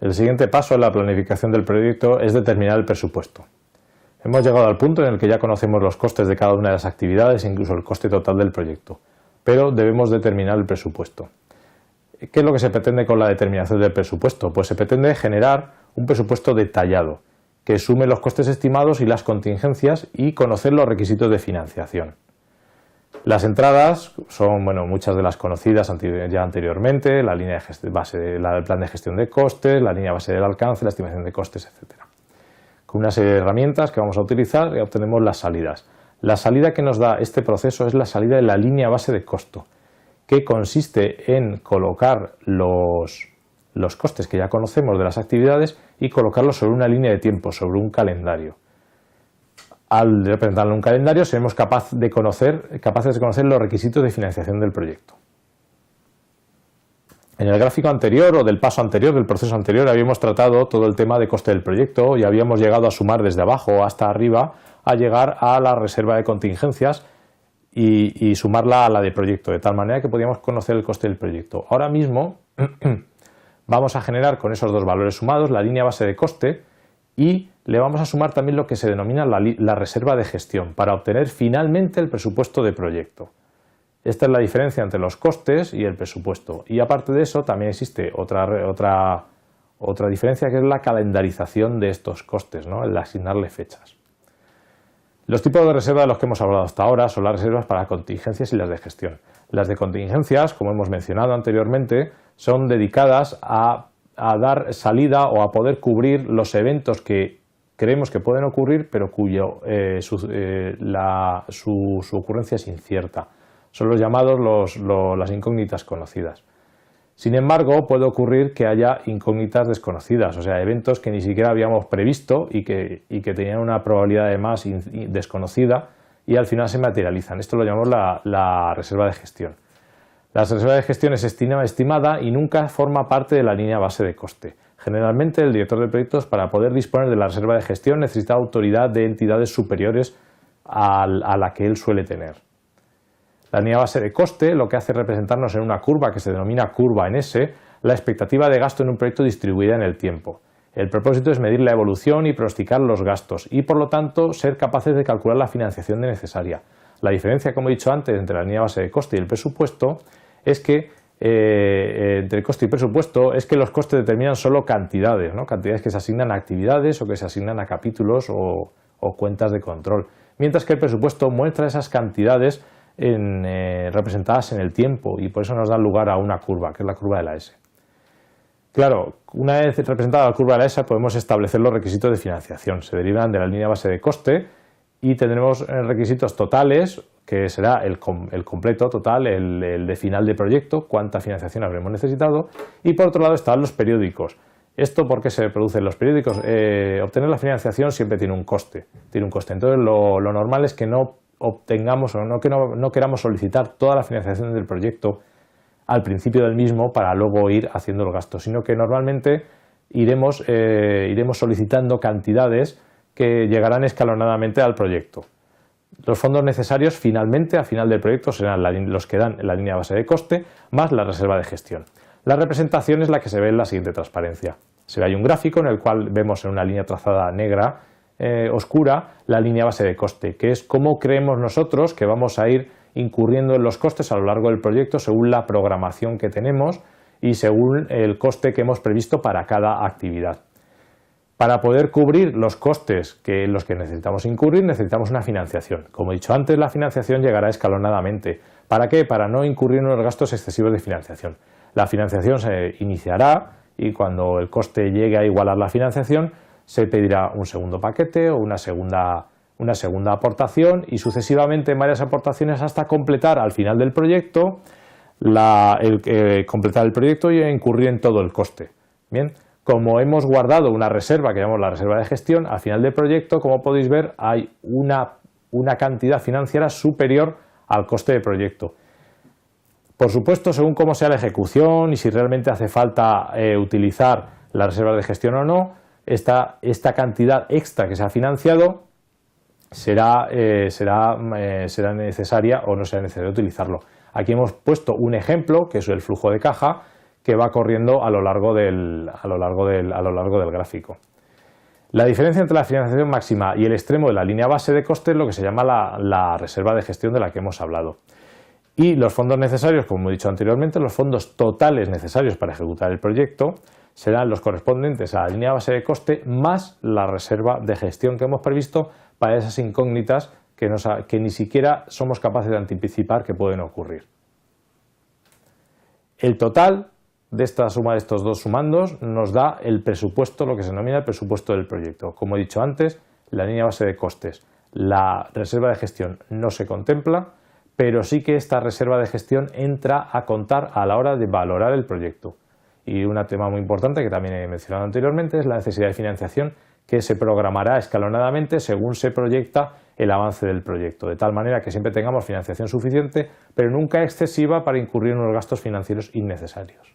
El siguiente paso en la planificación del proyecto es determinar el presupuesto. Hemos llegado al punto en el que ya conocemos los costes de cada una de las actividades, incluso el coste total del proyecto, pero debemos determinar el presupuesto. ¿Qué es lo que se pretende con la determinación del presupuesto? Pues se pretende generar un presupuesto detallado, que sume los costes estimados y las contingencias y conocer los requisitos de financiación. Las entradas son muchas de las conocidas ya anteriormente, la línea base del plan de gestión de costes, la línea base del alcance, la estimación de costes, etc. Con una serie de herramientas que vamos a utilizar obtenemos las salidas. La salida que nos da este proceso es la salida de la línea base de costo, que consiste en colocar los costes que ya conocemos de las actividades y colocarlos sobre una línea de tiempo, sobre un calendario. Al representarlo en un calendario seremos capaces de conocer los requisitos de financiación del proyecto. En el gráfico anterior o del paso anterior, del proceso anterior, habíamos tratado todo el tema de coste del proyecto y habíamos llegado a sumar desde abajo hasta arriba a llegar a la reserva de contingencias y sumarla a la de proyecto, de tal manera que podíamos conocer el coste del proyecto. Ahora mismo vamos a generar con esos dos valores sumados la línea base de coste y le vamos a sumar también lo que se denomina la reserva de gestión para obtener finalmente el presupuesto de proyecto. Esta es la diferencia entre los costes y el presupuesto. Y aparte de eso también existe otra diferencia, que es la calendarización de estos costes, ¿no? El asignarle fechas. Los tipos de reserva de los que hemos hablado hasta ahora son las reservas para contingencias y las de gestión. Las de contingencias, como hemos mencionado anteriormente, son dedicadas a dar salida o a poder cubrir los eventos que creemos que pueden ocurrir, pero su ocurrencia es incierta. Son los llamados las incógnitas conocidas. Sin embargo, puede ocurrir que haya incógnitas desconocidas, o sea, eventos que ni siquiera habíamos previsto y que tenían una probabilidad además desconocida y al final se materializan. Esto lo llamamos la reserva de gestión. La reserva de gestión es estimada y nunca forma parte de la línea base de coste. Generalmente el director de proyectos, para poder disponer de la reserva de gestión, necesita autoridad de entidades superiores a la que él suele tener. La línea base de coste lo que hace es representarnos en una curva que se denomina curva en S la expectativa de gasto en un proyecto distribuida en el tiempo. El propósito es medir la evolución y pronosticar los gastos y, por lo tanto, ser capaces de calcular la financiación necesaria. La diferencia, como he dicho antes, entre la línea base de coste y el presupuesto es que entre coste y presupuesto es que los costes determinan solo cantidades, ¿no? Cantidades que se asignan a actividades o que se asignan a capítulos o cuentas de control, mientras que el presupuesto muestra esas cantidades representadas en el tiempo y por eso nos da lugar a una curva, que es la curva de la S. Claro, una vez representada la curva de la S podemos establecer los requisitos de financiación. Se derivan de la línea base de coste y tendremos requisitos totales, que será el completo total, el de final de proyecto, cuánta financiación habremos necesitado, y por otro lado están los periódicos. ¿Esto por qué se producen los periódicos? Obtener la financiación siempre tiene un coste. Entonces lo normal es que no obtengamos o no queramos solicitar toda la financiación del proyecto al principio del mismo para luego ir haciendo el gasto, sino que normalmente iremos solicitando cantidades que llegarán escalonadamente al proyecto. Los fondos necesarios finalmente, a final del proyecto, serán los que dan la línea base de coste más la reserva de gestión. La representación es la que se ve en la siguiente transparencia. Se ve ahí un gráfico en el cual vemos en una línea trazada negra oscura la línea base de coste, que es cómo creemos nosotros que vamos a ir incurriendo en los costes a lo largo del proyecto según la programación que tenemos y según el coste que hemos previsto para cada actividad. Para poder cubrir los costes en los que necesitamos incurrir, necesitamos una financiación. Como he dicho antes, la financiación llegará escalonadamente. ¿Para qué? Para no incurrir en los gastos excesivos de financiación. La financiación se iniciará y cuando el coste llegue a igualar la financiación, se pedirá un segundo paquete o una segunda aportación y sucesivamente varias aportaciones hasta completar al final del proyecto completar el proyecto y incurrir en todo el coste. Bien, como hemos guardado una reserva que llamamos la reserva de gestión, al final del proyecto, como podéis ver, hay una cantidad financiera superior al coste de proyecto. Por supuesto, según cómo sea la ejecución y si realmente hace falta utilizar la reserva de gestión o no, esta cantidad extra que se ha financiado será necesaria o no será necesario utilizarlo. Aquí hemos puesto un ejemplo, que es el flujo de caja, que va corriendo a lo largo del gráfico. La diferencia entre la financiación máxima y el extremo de la línea base de coste es lo que se llama la reserva de gestión de la que hemos hablado. Y los fondos necesarios, como he dicho anteriormente, los fondos totales necesarios para ejecutar el proyecto serán los correspondientes a la línea base de coste más la reserva de gestión que hemos previsto para esas incógnitas que ni siquiera somos capaces de anticipar que pueden ocurrir. El total de esta suma de estos dos sumandos nos da el presupuesto, lo que se denomina el presupuesto del proyecto. Como he dicho antes, la línea base de costes, la reserva de gestión no se contempla, pero sí que esta reserva de gestión entra a contar a la hora de valorar el proyecto. Y un tema muy importante que también he mencionado anteriormente es la necesidad de financiación, que se programará escalonadamente según se proyecta el avance del proyecto, de tal manera que siempre tengamos financiación suficiente, pero nunca excesiva para incurrir en unos gastos financieros innecesarios.